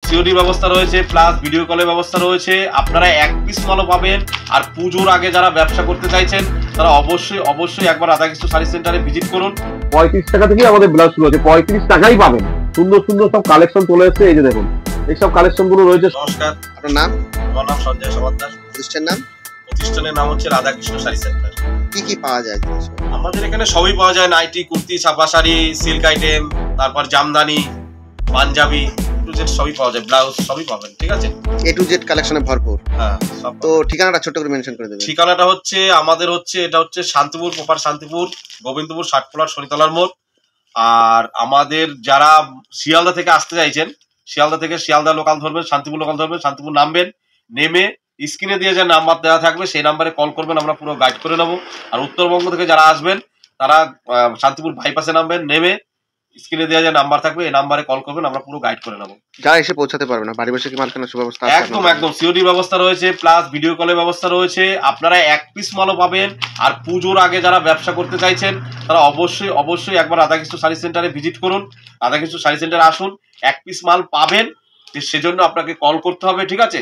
COD ব্যবস্থা রয়েছে, plus video কলের ব্যবস্থা রয়েছে। আপনারা এক পিস মালও পাবেন। আর পুজোর আগে যারা ব্যবসা করতে চাইছেন তারা অবশ্যই একবার রাধাকৃষ্ণ শাড়ি সেন্টারে ভিজিট করুন। 35 টাকা থেকে আমাদের ব্লাউজ শুরু হচ্ছে, 35 টাকাই পাবেন। সুন্দর সুন্দর সব কালেকশন চলে এসেছে, এই যে দেখুন এইসব কালেকশন গুলো রয়েছে। নমস্কার, আপনার নাম? আমার নাম সঞ্জয় সমাদ্দার। প্রতিষ্ঠানের নাম? প্রতিষ্ঠানের নাম হচ্ছে রাধাকৃষ্ণ শাড়ি সেন্টার। কি কি পাওয়া যায়? আমাদের এখানে সবই পাওয়া যায়, নাইটি, কুর্তি, ছাপা শাড়ি, সিল্ক আইটেম, তারপর জামদানি, পাঞ্জাবি, টু জেড সবই পাওয়া যায়, ব্লাউজ সবই পাবেন। ঠিক আছে, এ টু জেড কালেকশনে ভরপুর। হ্যাঁ, সব। তো ঠিকানাটা ছোট করে মেনশন করে দেবেন। ঠিকানাটা হচ্ছে এটা হচ্ছে শান্তিপুর, প্রপার শান্তিপুর, গোবিন্দপুর, ষাটপোলার, শনিতলার মোড়। আর আমাদের যারা শিয়ালদা থেকে আসতে চাইছেন, শিয়ালদা লোকাল ধরবেন, শান্তিপুর লোকাল ধরবেন, শান্তিপুর নামবেন, নেমে স্ক্রিনে দিয়ে যে নাম্বার দেওয়া থাকবে সেই নাম্বারে কল করবেন, আমরা পুরো গাইড করে নেবো। আর উত্তরবঙ্গ থেকে যারা আসবেন তারা শান্তিপুর বাইপাসে নামবেন, নেমে স্ক্রিনে দেওয়া যে নাম্বার থাকবে এই নাম্বারে কল করবেন, আমরা পুরো গাইড করে নেবো। যারা এসে পৌঁছাতে পারবে না, বাড়ি বসে কি মাল কেনার সুব্যবস্থা আছে? একদম সিওডি ব্যবস্থা রয়েছে, প্লাস ভিডিও কলের ব্যবস্থা রয়েছে। আপনারা এক পিস মালও পাবেন। আর পুজোর আগে যারা ব্যবসা করতে চাইছেন তারা অবশ্যই একবার রাধাকৃষ্ণ শাড়ি সেন্টারে ভিজিট করুন। রাধাকৃষ্ণ শাড়ি সেন্টারে আসুন, এক পিস মাল পাবেন, সেজন্য আপনাকে কল করতে হবে। ঠিক আছে,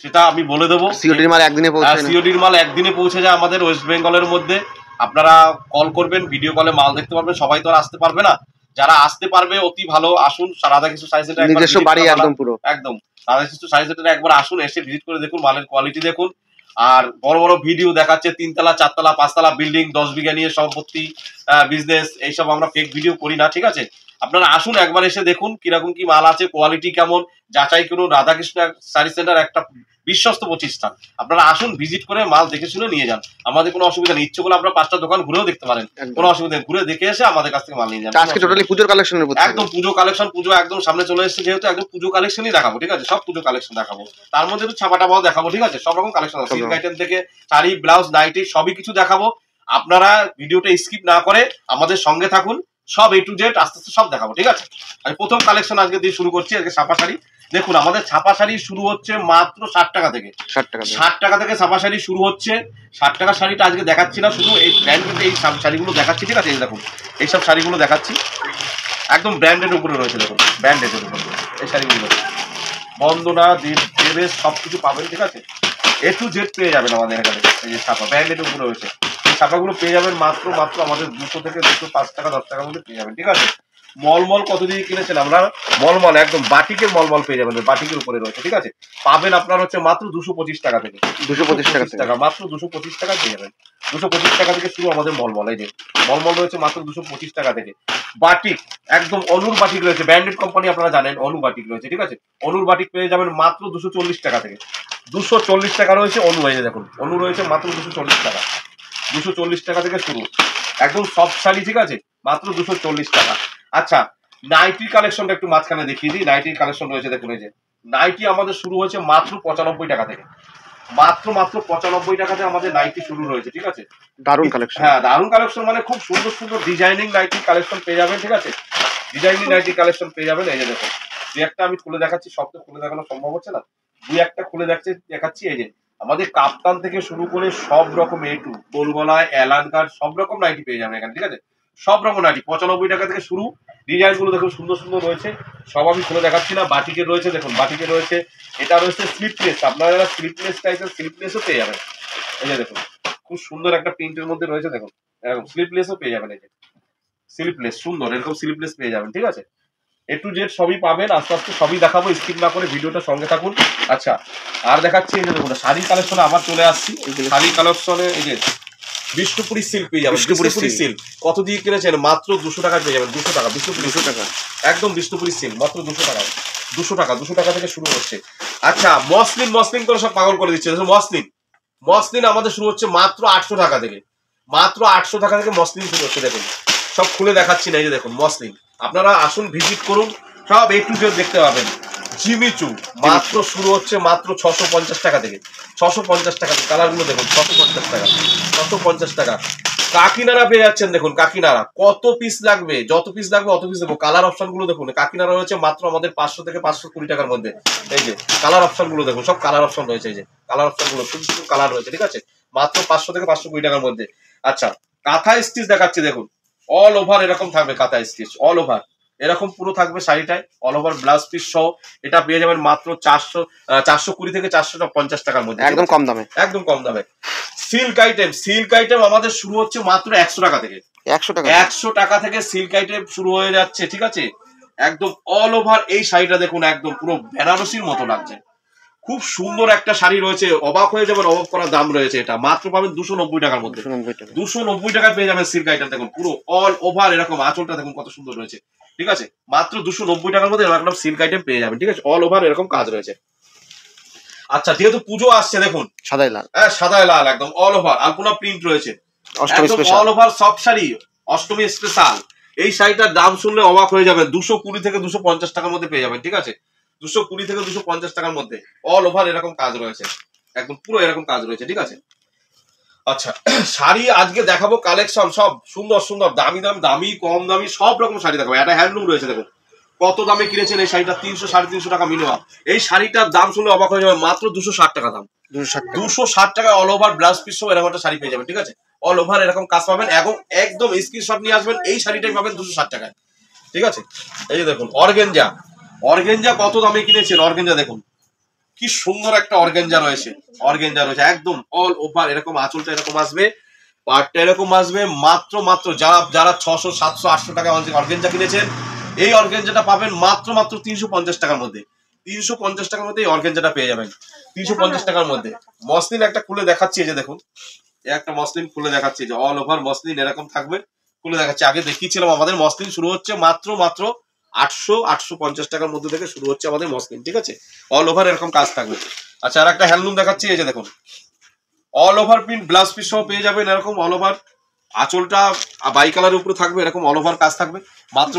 সেটা আমি বলে দেবো। সিওডির মাল একদিনে পৌঁছে? সিওডির মাল একদিনে পৌঁছে যায় আমাদের ওয়েস্ট বেঙ্গলের মধ্যে। আপনারা কল করবেন, ভিডিও কলে মাল দেখতে পারবেন। সবাই তো আর আসতে পারবে না, যারা আসতে পারবে অতি ভালো, আসুন রাধাকৃষ্ণ শাড়ি সেন্টার। নিজস্ব বাড়ি একদম রাধাকৃষ্ণ শাড়ি সেন্টারে একবার আসুন, এসে ভিজিট করে দেখুন, মালের কোয়ালিটি দেখুন। আর বড় বড় ভিডিও দেখাচ্ছে 3 তলা 4 তলা 5 তলা বিল্ডিং, 10 বিঘা নিয়ে সম্পত্তি, বিজনেস, এইসব আমরা ফেক ভিডিও করি না। ঠিক আছে, আপনারা আসুন, একবার এসে দেখুন কিরকম কি মাল আছে, কোয়ালিটি কেমন, যাচাই করুন। রাধাকৃষ্ণ শাড়ি সেন্টার একটা বিশ্বস্ত প্রতিষ্ঠান। আপনারা আসুন, ভিজিট করে মাল দেখে শুনে নিয়ে যান। আমাদের কোনো অসুবিধা নেই, ইচ্ছে করলে আপনারা 5টা দোকান ঘুরেও দেখতে পারেন, কোনো অসুবিধা নেই। ঘুরে দেখে এসে আমাদের কাছ থেকে মাল নিয়ে যান। আজকে টোটালি পুজোর কালেকশনের উপর, একদম পুজো কালেকশন। পুজো একদম সামনে চলে এসেছে, যেহেতু একদম পুজো কালেকশনই দেখাবো। ঠিক আছে, সব পুজো কালেকশন দেখাবো, তার মধ্যে একটু ছাপাটাও দেখাবো। ঠিক আছে, সব রকম কালেকশন আছে, সিল্ক আইটেম থেকে শাড়ি, ব্লাউজ, নাইটি, সবই কিছু দেখাবো। আপনারা ভিডিওটা স্কিপ না করে আমাদের সঙ্গে থাকুন, সব এ টু জেড আস্তে আস্তে সব দেখাবো। ঠিক আছে, আমি প্রথম কালেকশন আজকে দিয়ে শুরু করছি। আজকে ছাপা শাড়ি দেখুন, আমাদের ছাপা শাড়ি শুরু হচ্ছে মাত্র 60 টাকা থেকে। 60 টাকা থেকে ছাপা শাড়ি শুরু হচ্ছে। 60 টাকার শাড়িটা আজকে দেখাচ্ছি না, শুধু এই ব্র্যান্ডেড এই শাড়িগুলো দেখাচ্ছি। ঠিক আছে, এই দেখুন এইসব শাড়িগুলো দেখাচ্ছি, একদম ব্র্যান্ডেড উপরে রয়েছে। দেখুন ব্র্যান্ডেডের উপরে এই শাড়িগুলো, বন্দনা, দেবেশ সবকিছু পাবেন। ঠিক আছে, এ টু জেড পেয়ে যাবেন আমাদের এখানে। এই যে ছাপা ব্র্যান্ডেড উপরে রয়েছে, এই ছাপাগুলো পেয়ে যাবেন মাত্র আমাদের 200 থেকে 205 টাকা 10 টাকার মধ্যে পেয়ে যাবেন। ঠিক আছে, মলমল কত দিয়ে কিনেছেন আমরা? মলমল একদম বাটিকের মলমল পেয়ে যাবেন, বাটিকের উপরে রয়েছে। ঠিক আছে, পাবেন আপনার হচ্ছে মাত্র 225 টাকা থেকে। 225 টাকা, মাত্র 225 টাকা পেয়ে যাবেন। 225 টাকা থেকে শুরু আমাদের মলমল। এই যে মলমল রয়েছে মাত্র 225 টাকা থেকে। বাটিক একদম অনুর বাটিক রয়েছে, ব্র্যান্ডেড কোম্পানি, আপনারা জানেন অনু বাটিক রয়েছে। ঠিক আছে, অনুর বাটিক পেয়ে যাবেন মাত্র 240 টাকা থেকে। 240 টাকা রয়েছে অনু। এই যে দেখুন অনু রয়েছে মাত্র 240 টাকা। 240 টাকা থেকে শুরু, একদম সব শাড়ি। ঠিক আছে, মাত্র 240 টাকা। আচ্ছা, নাইটির কালেকশনটা একটু মাঝখানে দেখিয়ে দিই। নাইটির কালেকশন রয়েছে দেখুন, এই যে নাইটি আমাদের শুরু হয়েছে মাত্র 95 টাকা থেকে। মাত্র 95 টাকাতে আমাদের নাইটি শুরু রয়েছে। ঠিক আছে, দারুণ কালেকশন। হ্যাঁ, দারুণ কালেকশন, মানে খুব সুন্দর সুন্দর ডিজাইনিং নাইটি কালেকশন পেয়ে যাবেন। ঠিক আছে, ডিজাইনিং নাইটি কালেকশন পেয়ে যাবেন। এই যে দেখুন, দুই একটা আমি খুলে দেখাচ্ছি, সব তো খুলে দেখানো সম্ভব হচ্ছে না, দুই একটা খুলে দেখাচ্ছি। এই যে আমাদের কাপ্তান থেকে শুরু করে সব রকম একটু গোলগলায়, অ্যালান কাট, সব রকম নাইটি পেয়ে যাবেন এখানে। ঠিক আছে, সব রকম নাইটি 95 টাকা থেকে শুরু। ডিজাইন গুলো দেখুন সুন্দর সুন্দর রয়েছে, সব আমি খুলে দেখাচ্ছি না। বাটিকের রয়েছে দেখুন, বাটিকের রয়েছে, এটা রয়েছে স্লিপলেস। আপনারা যারা স্লিপলেস চাইছেন স্লিপলেসও পেয়ে যাবেন। এই যে দেখুন খুব সুন্দর একটা প্রিন্টের মধ্যে রয়েছে, দেখুন এরকম স্লিপলেসও পেয়ে যাবেন। এই যে স্লিপলেস সুন্দর, এরকম স্লিপলেস পেয়ে যাবেন। ঠিক আছে, এ টু জেড সবই পাবেন, আস্তে আস্তে সবই দেখাবো, স্কিপ না করে ভিডিওটা সঙ্গে থাকুন। আচ্ছা, আর দেখাচ্ছি এই যে দেখুন শাড়ির কালেকশনে আবার চলে আসছি। শাড়ির কালেকশনে এই যে বিষ্ণুপুরি সিল্ক পেয়ে যাবেন। বিষ্ণুপুরি সিল্ক কত দিয়ে কিনেছেন? মাত্র 200 টাকা পেয়ে যাবেন। 200 টাকা, বিষ্ণুপুরি 200 টাকা, একদম বিষ্ণুপুরি সিল্ক মাত্র 200 টাকা। 200 টাকা থেকে শুরু হচ্ছে। আচ্ছা, মসলিন করে সব পাগল করে দিচ্ছে। মসলিন আমাদের শুরু হচ্ছে মাত্র 800 টাকা থেকে। মাত্র 800 টাকা থেকে মসলিন শুরু হচ্ছে। দেখুন সব খুলে দেখাচ্ছি না, এই যে দেখুন মসলিন। আপনারা আসুন, ভিজিট করুন, সব এ টু জেড দেখতে পাবেন। জিমিচু মাত্র শুরু হচ্ছে মাত্র 650 টাকা থেকে। 650 টাকা, কালারগুলো দেখুন, 650 টাকা, 650 টাকা। কাকিনারা পেয়ে যাচ্ছেন, দেখুন কাকিনারা কত পিস লাগবে, যত পিস লাগবে অত পিস দেবো। কালার অপশন গুলো দেখুন, কাকিনারা রয়েছে মাত্র আমাদের 500 থেকে 520 টাকার মধ্যে। এই যে কালার অপশন গুলো দেখুন, সব কালার অপশন রয়েছে। এই যে কালার অপশন গুলো সুন্দর সুন্দর কালার রয়েছে। ঠিক আছে, মাত্র 500 থেকে 520 টাকার মধ্যে। আচ্ছা, কাঁথা স্টিচ দেখাচ্ছি, দেখুন অল ওভার এরকম থাকবে কাঁথা স্টিচ, অল ওভার। এরকম পুরো থাকবে শাড়িটায়, অল ওভার ব্লাউজ পিস সহ। এটা পেয়ে যাবেন মাত্র 420 থেকে 450 টাকার মধ্যে, একদম কম দামে, একদম কম দামে। সিল্ক আইটেম আমাদের শুরু হচ্ছে মাত্র 100 টাকা থেকে। 100 টাকা, 100 টাকা থেকে সিল্ক আইটেম শুরু হয়ে যাচ্ছে, ঠিক আছে। একদম অল ওভার এই শাড়িটা দেখুন, একদম পুরো বেনারসির মতো লাগছে, খুব সুন্দর একটা শাড়ি রয়েছে, অবাক হয়ে যাবেন, অবাক করার দাম রয়েছে। এটা মাত্র পাবেন 290 টাকার মধ্যে, 290 টাকায় পেয়ে যাবেন সিল্ক আইটেম। দেখুন পুরো অল ওভার এরকম আঁচলটা দেখুন কত সুন্দর রয়েছে, ঠিক আছে। মাত্র 290 টাকার মধ্যে এরকম সিল্ক আইটেম পেয়ে যাবেন, ঠিক আছে। অল ওভার এরকম কাজ রয়েছে। আচ্ছা, যেহেতু পুজো আসছে দেখুন, সাদাই লাল, সাদায় লাল একদম অল ওভার আলপনা প্রিন্ট রয়েছে, অষ্টমী একদম স্পেশাল, অল ওভার সব শাড়ি, অষ্টমী স্পেশাল। এই শাড়িটার দাম শুনলে অবাক হয়ে যাবেন, 220 থেকে 250 টাকার মধ্যে পেয়ে যাবেন, ঠিক আছে। 220 থেকে 250 টাকার মধ্যে অল ওভার এরকম কাজ রয়েছে, একদম পুরো এরকম কাজ রয়েছে, ঠিক আছে। আচ্ছা, শাড়ি আজকে দেখাবো কালেকশন সব সুন্দর সুন্দর, দামি দামি কম দামি সব রকম শাড়ি দেখাবো। একটা হ্যান্ডলুম রয়েছে দেখুন, কত দামে কিনেছেন এই শাড়িটা, 300 350 টাকা মিনিমাম। এই শাড়িটার দাম শুনলে অবাক হয়ে যাবে, মাত্র 260 টাকা দাম, 260 টাকায় অল ওভার ব্লাউজ পিস সহ এরকম একটা শাড়ি পেয়ে যাবেন, ঠিক আছে। অল ওভার এরকম কাজ পাবেন, এবং একদম স্ক্রিনশট নিয়ে আসবেন, এই শাড়িটাই পাবেন 260 টাকায়, ঠিক আছে। এই যে দেখুন অর্গেঞ্জা কত দামে কিনেছেন, অর্গেঞ্জা দেখুন কি সুন্দর একটা অর্গেঞ্জা রয়েছে, একদম অল ওভার এরকম আঁচলটা এরকম আসবে, পাটটা এরকম আসবে। মাত্র যারা 600 700 800 টাকা অর্গেঞ্জা কিনেছেন, এই অর্গেঞ্জাটা পাবেন মাত্র 350 টাকার মধ্যে, 350 টাকার মধ্যে এই অর্গেঞ্জাটা পেয়ে যাবেন, 350 টাকার মধ্যে। মসলিন একটা খুলে দেখাচ্ছি, এই যে দেখুন, একটা মসলিন খুলে দেখাচ্ছি, যে অল ওভার মসলিন এরকম থাকবে, খুলে দেখাচ্ছি। আগে দেখিয়েছিলাম আমাদের মসলিন শুরু হচ্ছে মাত্র 800-850 টাকার মধ্যে থেকে শুরু হচ্ছে আমাদের মসলিন, ঠিক আছে। অল ওভার এরকম কাজ থাকবে। আচ্ছা, আর একটা হ্যান্ডলুম দেখাচ্ছি, এই যে দেখুন, all over print blouse piece সহ পেয়ে যাবেন এরকম অল ওভার, আঁচলটা বাই কালারের উপরে থাকবে, এরকম অল ওভার কাজ থাকবে, মাত্র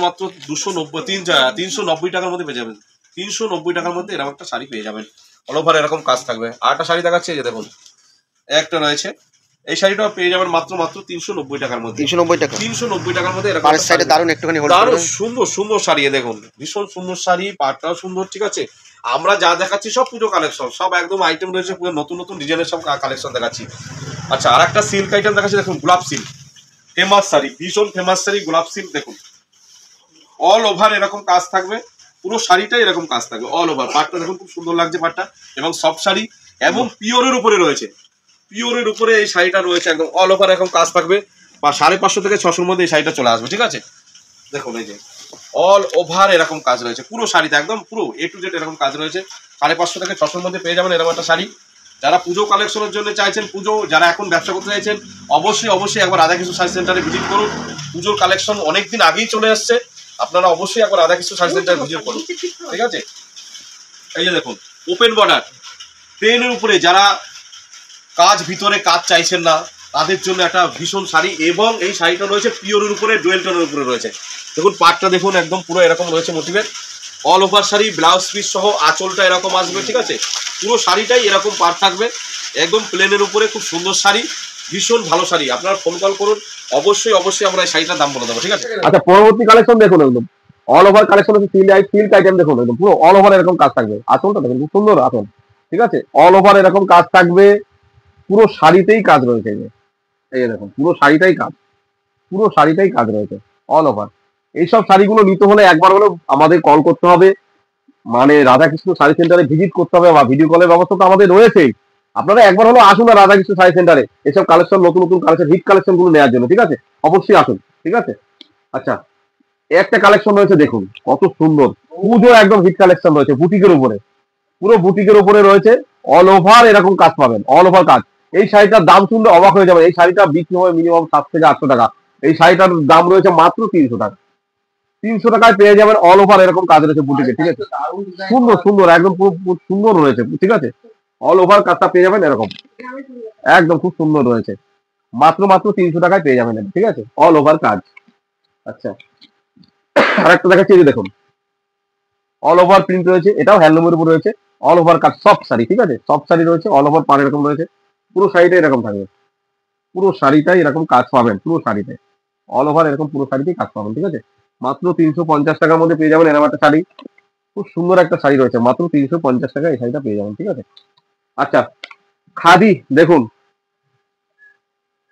390 টাকার মধ্যে পেয়ে যাবেন, 390 টাকার মধ্যে এরকম একটা শাড়ি পেয়ে যাবেন, অল ওভার এরকম কাজ থাকবে। আর একটা শাড়ি দেখাচ্ছি, এই যে দেখুন, একটা রয়েছে, এই শাড়িটাও পেয়ে যাবেন মাত্র 390 টাকার মধ্যে, 390 টাকার মধ্যে এরকম দারুণ একটুখানি দারুণ সুন্দর শাড়ি, দেখুন ভীষণ সুন্দর শাড়ি, পাটটাও সুন্দর, ঠিক আছে। আমরা যা দেখাচ্ছি সব পুজো কালেকশন, সব একদম আইটেম রয়েছে, পুরো নতুন নতুন ডিজাইনের সব কালেকশন দেখাচ্ছি। আচ্ছা, আর একটা সিল্ক আইটেম দেখাচ্ছি, দেখুন গোলাপ সিল্ক, ফেমাস শাড়ি, ভীষণ ফেমাস শাড়ি গোলাপ সিল্ক। দেখুন অল ওভার এরকম কাজ থাকবে, পুরো শাড়িটাই এরকম কাজ থাকবে অল ওভার। পাটটা দেখুন খুব সুন্দর লাগছে পাটটা, এবং সব শাড়ি এবং পিওরের উপরে রয়েছে, পিওরের উপরে এই শাড়িটা রয়েছে, একদম অল ওভার এরকম কাজ থাকবে। 550 থেকে 600 মধ্যে এই শাড়িটা চলে আসবে, ঠিক আছে। দেখুন এই যে অল ওভার এরকম কাজ রয়েছে, পুরো শাড়িতে একদম পুরো A to Z এরকম কাজ রয়েছে, 550 থেকে 600 মধ্যে পেয়ে যাবেন এরকম একটা শাড়ি। যারা পুজো কালেকশনের জন্য চাইছেন, যারা এখন ব্যবসা করতে চাইছেন, অবশ্যই একবার রাধাকৃষ্ণ শাড়ি সেন্টারে ভিজিট করুন। পুজোর কালেকশন অনেকদিন আগেই চলে এসছে, আপনারা অবশ্যই একবার রাধাকৃষ্ণ শাড়ি সেন্টারে ভিজিট করুন, ঠিক আছে। এই যে দেখুন, ওপেন বর্ডার প্লেনের উপরে যারা ভিতরে কাজ চাইছেন না, তাদের জন্য একটা ভীষণ শাড়ি, এবং এই শাড়িটা রয়েছে পিওরের উপরে, ডুয়েল টোনের উপরে রয়েছে। দেখুন পাটটা দেখুন, একদম পুরো এরকম রয়েছে মোটিভের, all over sari, blouse piece সহ আঁচলটা এরকম আসবে, ঠিক আছে। পুরো শাড়িটাই এরকম পাট থাকবে, একদম প্লেনের উপরে, খুব সুন্দর শাড়ি, ভীষণ ভালো শাড়ি। আপনারা ফোন কল করুন, অবশ্যই আমরা এই শাড়িটার দাম বলে দেবো, ঠিক আছে। আচ্ছা, পরবর্তী কালেকশন দেখুন, একদম অল ওভার কালেকশন হচ্ছে সিল্ক আইটেম, দেখুন একদম পুরো অল ওভার এরকম কাজ থাকবে, আঁচলটা দেখুন খুব সুন্দর আঁচল, ঠিক আছে। অল ওভার এরকম কাজ থাকবে, পুরো শাড়িতেই কাজ রয়েছে, এই যে দেখুন পুরো শাড়িটাই কাজ রয়েছে অল ওভার। এইসব শাড়িগুলো নিতে হলে একবার হলেও আমাদের কল করতে হবে, মানে রাধাকৃষ্ণ শাড়ি সেন্টারে ভিজিট করতে হবে, বা ভিডিও কলের ব্যবস্থা তো আমাদের রয়েছেই। আপনারা একবার হলেও আসুন না রাধাকৃষ্ণ শাড়ি সেন্টারে, এসব কালেকশন, নতুন কালেকশন, হিট কালেকশন গুলো নেওয়ার জন্য, ঠিক আছে। অবশ্যই আসুন, ঠিক আছে। আচ্ছা, একটা কালেকশন রয়েছে দেখুন কত সুন্দর, পুজো একদম হিট কালেকশন রয়েছে, বুটিকের উপরে, পুরো বুটিকের উপরে রয়েছে, অল ওভার এরকম কাজ পাবেন, অল ওভার কাজ। এই শাড়িটার দাম শুনলে অবাক হয়ে যাবে, এই শাড়িটা বিক্রি হয় মিনিমাম 700 থেকে 800 টাকা, এই শাড়িটার দাম রয়েছে মাত্র 300 টাকা, 300 টাকায় পেয়ে যাবেন, অল ওভার এরকম কাজ রয়েছে বুটিকে, ঠিক আছে। সুন্দর একদম পুরো সুন্দর রয়েছে, ঠিক আছে। অল ওভার কাজটা পেয়ে যাবেন এরকম, একদম খুব সুন্দর রয়েছে, মাত্র 300 টাকায় পেয়ে যাবেন, ঠিক আছে, অল ওভার কাজ। আচ্ছা, আরেকটা দেখাচ্ছি, এই যে দেখুন, অল ওভার প্রিন্ট রয়েছে, এটাও হ্যান্ডলুমের উপর রয়েছে, অল ওভার কাজ, সব শাড়ি, ঠিক আছে, সব শাড়ি রয়েছে, অল ওভার পার এরকম রয়েছে, পুরো শাড়িটাই এরকম থাকবে, পুরো শাড়িটাই এরকম কাজ পাবেন, পুরো শাড়িতে অল ওভার এরকম পুরো শাড়িতেই কাজ পাবেন, ঠিক আছে। মাত্র 350 টাকার মধ্যে পেয়ে যাবেন এরকম একটা শাড়ি, খুব সুন্দর একটা শাড়ি রয়েছে, মাত্র 350 টাকা এই শাড়িটা পেয়ে যাবেন, ঠিক আছে। আচ্ছা, খাদি দেখুন,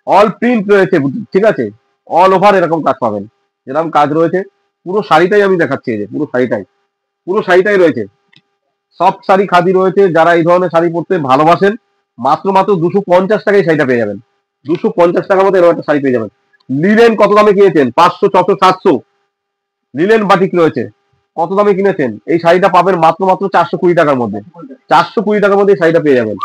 অল প্রিন্ট রয়েছে, ঠিক আছে, অল ওভার এরকম কাজ পাবেন, যেরকম কাজ রয়েছে পুরো শাড়িটাই আমি দেখাচ্ছি, এই যে পুরো শাড়িটাই রয়েছে। সব শাড়ি খাদি রয়েছে, যারা এই ধরনের শাড়ি পরতে ভালোবাসেন মাত্র 250 টাকায় শাড়িটা পেয়ে যাবেন। 250 টাকার মধ্যে এরকম একটা শাড়ি পেয়ে যাবেন। লিলেন কত দামে কিনেছেন? 500, 600, 700 লিলেন বাটিক রয়েছে, কত দামে কিনেছেন? এই শাড়িটা পাবেন মাত্র 420 টাকার মধ্যে। 420 টাকার মধ্যে এই শাড়িটা পেয়ে যাবেন।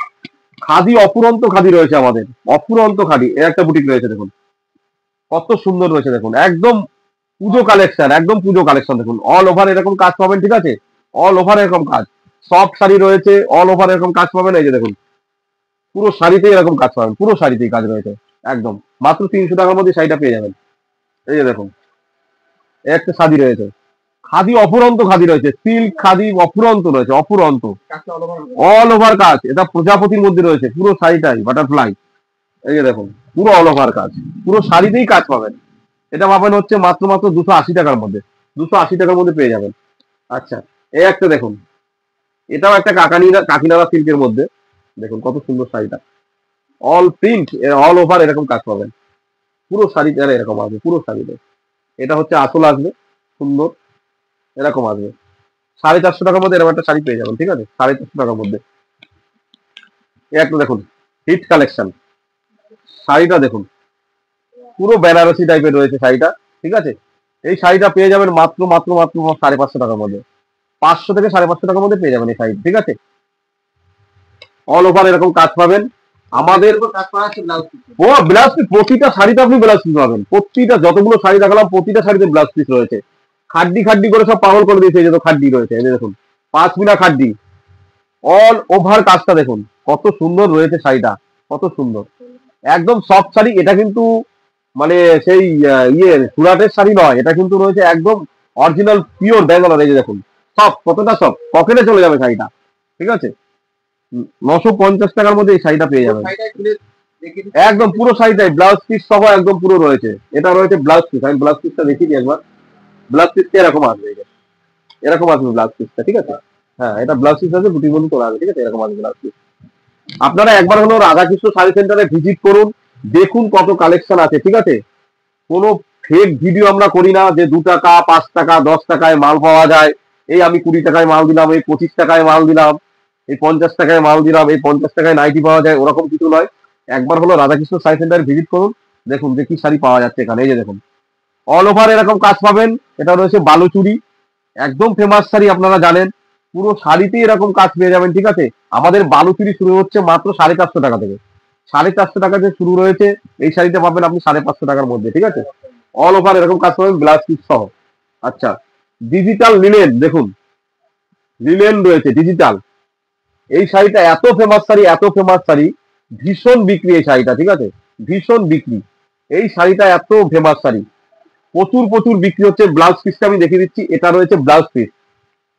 খাদি, অপুরন্ত খাদি রয়েছে আমাদের, অপুরন্ত খাদি। এর একটা বুটিক রয়েছে দেখুন, কত সুন্দর রয়েছে দেখুন, একদম পুজো কালেকশন, একদম পুজো কালেকশন। দেখুন অল ওভার এরকম কাজ পাবেন, ঠিক আছে? অল ওভার এরকম কাজ, সব শাড়ি রয়েছে, অল ওভার এরকম কাজ পাবেন। এই যে দেখুন, পুরো শাড়িতেই এরকম কাজ পাবেন, পুরো শাড়িতেই কাজ রয়েছে একদম। মাত্র 300 টাকার মধ্যে শাড়িটা পেয়ে যাবেন। এই যে দেখুন, এই একটা শাড়ি রয়েছে, খাদি, অপুরন্ত খাদি রয়েছে, সিল্ক খাদি অপুরন্ত রয়েছে, অপুরন্ত অল ওভার কাজ। এটা প্রজাপতির মধ্যে রয়েছে, পুরো শাড়িটাই বাটারফ্লাই। এই যে দেখুন, পুরো অল ওভার কাজ, পুরো শাড়িতেই কাজ পাবেন। এটা পাবেন হচ্ছে মাত্র 280 টাকার মধ্যে। 280 টাকার মধ্যে পেয়ে যাবেন। আচ্ছা, এই একটা দেখুন, এটাও একটা কাকিনাড়া সিল্কের মধ্যে। দেখুন কত সুন্দর শাড়িটা, অল প্রিন্ট, অল ওভার এরকম কাজ পাবেন। পুরো শাড়িটা এরকম আসবে, পুরো শাড়িতে। এটা হচ্ছে আসল আসবে, সুন্দর এরকম আসবে। 450 টাকার মধ্যে এরকম একটা শাড়ি পেয়ে যাবেন, ঠিক আছে? 450 টাকার মধ্যে। এই একটা দেখুন, হিট কালেকশন শাড়িটা দেখুন, পুরো বেনারসি টাইপের রয়েছে শাড়িটা, ঠিক আছে? এই শাড়িটা পেয়ে যাবেন মাত্র 550 টাকার মধ্যে। 500 থেকে 550 টাকার মধ্যে পেয়ে যাবেন এই শাড়ি, ঠিক আছে? অল ওভার এরকম কাজ পাবেন আমাদের। ও ব্লাউজ পিস, প্রতিটা শাড়িতে আপনি ব্লাউজ পিস পাবেন। প্রতিটা, যতগুলো শাড়ি দেখালাম প্রতিটা শাড়িতে ব্লাউজ পিস রয়েছে। খাড্ডি খাড্ডি করে সব পাগল করে দিয়েছে, এই যে তো খাড্ডি রয়েছে, এই যে দেখুন 5 মিনা খাড্ডি। অল ওভার কাজটা দেখুন, কত সুন্দর রয়েছে শাড়িটা, কত সুন্দর, একদম সফট শাড়ি। এটা কিন্তু মানে সেই সুরাটের শাড়ি নয়, এটা কিন্তু রয়েছে একদম অরিজিনাল পিওর ব্যাঙ্গালোর। এই যে দেখুন, সব, কতটা সব পকেটে চলে যাবে শাড়িটা, ঠিক আছে? 950 টাকার মধ্যে এই শাড়িটা পেয়ে যাবেন। একদম পুরো শাড়িটাই ব্লাউজ পিস সহ একদম পুরো রয়েছে। এটা রয়েছে ব্লাউজ পিস, আমি ব্লাউজ পিসটা দেখিয়ে দিই একবার। ব্লাউজ পিসটা এরকম আসবে, এই যে এরকম আসবে ব্লাউজ পিসটা, ঠিক আছে? হ্যাঁ, এটা ব্লাউজ পিস আছে, বুটির মধ্যে তোলা আছে, ঠিক আছে? এরকম আসবে ব্লাউজ পিস। আপনারা একবার হলো রাধাকৃষ্ণ শাড়ি সেন্টারে ভিজিট করুন, দেখুন কত কালেকশন আছে, ঠিক আছে? কোনো ফেক ভিডিও আমরা করি না যে 2 টাকা, 5 টাকা, 10 টাকায় মাল পাওয়া যায়। এই আমি 20 টাকায় মাল দিলাম, এই 25 টাকায় মাল দিলাম, এই 50 টাকায় মাল দিলাম, এই 50 টাকায় নাইটি পাওয়া যায়, ওরকম কিছু নয়। একবার হলো রাধাকৃষ্ণ শাড়ি সেন্টারে ভিজিট করুন, দেখুন যে কি শাড়ি পাওয়া যাচ্ছে এখানে। এই যে দেখুন, অল ওভার এরকম কাজ পাবেন। এটা রয়েছে বালুচুরি, একদম ফেমাস শাড়ি, আপনারা জানেন। পুরো শাড়িতেই এরকম কাজ পেয়ে যাবেন, ঠিক আছে? আমাদের বালুচুরি শুরু হচ্ছে মাত্র 450 টাকা থেকে। 450 টাকা থেকে শুরু রয়েছে, এই শাড়িটা পাবেন আপনি 550 টাকার মধ্যে, ঠিক আছে? অল ওভার এরকম কাজ পাবেন, ব্লাউজ পিস সহ। আচ্ছা, ডিজিটাল লিনেন দেখুন, লিনেন রয়েছে ডিজিটাল। এই শাড়িটা এত ফেমাস শাড়ি, এত ফেমাস শাড়ি, ভীষণ বিক্রি এই শাড়িটা, ঠিক আছে? ভীষণ বিক্রি এই শাড়িটা, এত ফেমাস শাড়ি, প্রচুর প্রচুর বিক্রি হচ্ছে। ব্লাউজ পিসটা আমি দেখিয়ে দিচ্ছি, এটা রয়েছে ব্লাউজ পিস,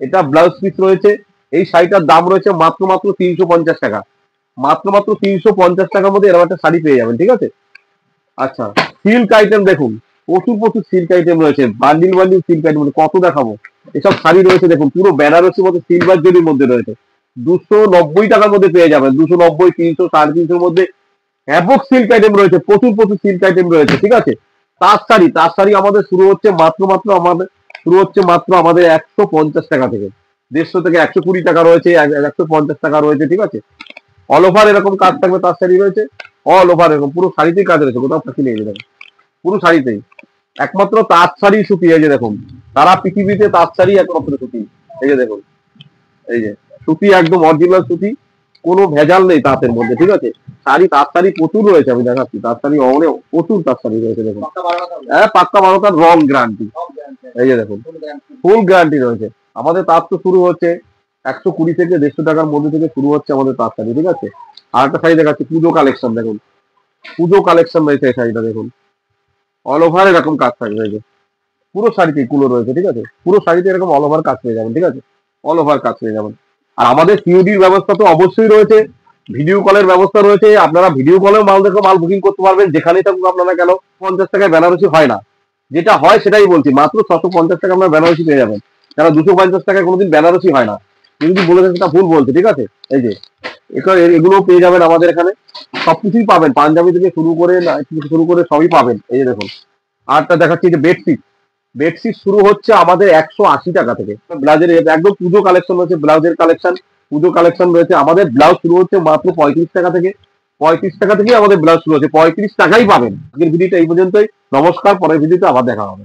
এটা ব্লাউজ পিস রয়েছে। এই শাড়িটার দাম রয়েছে মাত্র 350 টাকা। মাত্র 350 টাকার মধ্যে এরকম একটা শাড়ি পেয়ে যাবেন, ঠিক আছে? আচ্ছা, সিল্ক আইটেম দেখুন, প্রচুর প্রচুর সিল্ক আইটেম রয়েছে, বান্ডিল বান্ডিল সিল্ক আইটেম, কত দেখাবো। এসব শাড়ি রয়েছে দেখুন, পুরো বেনারসির মধ্যে সিলভার জরির মধ্যে রয়েছে। 290 টাকার মধ্যে পেয়ে যাবেন, 290, 300, 350 মধ্যে হ্যাভক সিল্ক আইটেম রয়েছে, প্রচুর প্রচুর সিল্ক আইটেম রয়েছে, ঠিক আছে? তাঁত শাড়ি আমাদের শুরু হচ্ছে মাত্র আমাদের 150 টাকা থেকে। 150 থেকে 120 টাকা রয়েছে, 150 টাকা রয়েছে, ঠিক আছে? অল ওভার এরকম কাজ থাকবে, তাঁত শাড়ি রয়েছে অল ওভার এরকম, পুরো শাড়িতেই কাজ রয়েছে, কোথাও ফাঁকি নেই। দেখুন পুরো শাড়িতেই একমাত্র তাঁত শাড়ি সুতি, এই যে দেখুন, সারা পৃথিবীতে তাঁত শাড়ি একমাত্র সুতি। এই যে দেখুন, এই যে সুতি, একদম অরিজিনাল সুতি, কোনো ভেজাল নেই তাঁতের মধ্যে, ঠিক আছে? তাঁত শাড়ি প্রচুর রয়েছে, আমি দেখাচ্ছি। তাঁত শাড়ি অনেক, প্রচুর তাঁত শাড়ি রয়েছে দেখুন। হ্যাঁ, পাক্কা 12টার রং গ্যারান্টি। এই যে দেখুন, ফুল গ্যারান্টি রয়েছে। আমাদের তাঁত তো শুরু হচ্ছে 120 থেকে 150 টাকার মধ্যে থেকে শুরু হচ্ছে আমাদের তাঁত শাড়ি, ঠিক আছে? আর একটা শাড়ি দেখাচ্ছি, পুজো কালেকশন দেখুন, পুজো কালেকশন রয়েছে এই শাড়িটা দেখুন, অল ওভার এরকম কাজ থাকবে। এই যে পুরো শাড়িতে কুলো রয়েছে, ঠিক আছে? পুরো শাড়িতে এরকম অল ওভার কাজ পেয়ে যাবেন, ঠিক আছে? অল ওভার কাজ পেয়ে যাবেন। আর আমাদের সিওডির ব্যবস্থা তো অবশ্যই রয়েছে, ভিডিও কলের ব্যবস্থা রয়েছে। আপনারা ভিডিও কলেও মাল দেখে মাল বুকিং করতে পারবেন, যেখানেই থাকুক আপনারা কেন। 50 টাকায় বেনারসি হয় না, যেটা হয় সেটাই বলছি, মাত্র 650 টাকা আপনারা বেনারসি পেয়ে যাবেন। যারা 250 টাকায় কোনোদিন বেনারসি হয় না, যদি বলে থাকেন সেটা ভুল বলছে, ঠিক আছে? এই যে এগুলো পেয়ে যাবেন আমাদের এখানে, সবকিছুই পাবেন, পাঞ্জাবি থেকে শুরু করে সবই পাবেন। এই যে দেখুন, আরটা দেখাচ্ছি, যে বেডশিট, বেডশিট শুরু হচ্ছে আমাদের 180 টাকা থেকে। ব্লাউজের একদম পুজো কালেকশন রয়েছে, ব্লাউজের কালেকশন, পুজো কালেকশন রয়েছে। আমাদের ব্লাউজ শুরু হচ্ছে মাত্র 35 টাকা থেকে। 35 টাকা থেকেই আমাদের ব্লাউজ শুরু হচ্ছে, 35 টাকাই পাবেন। আজকের ভিডিওটা এই পর্যন্তই। নমস্কার, পরের ভিডিওতে আবার দেখা হবে।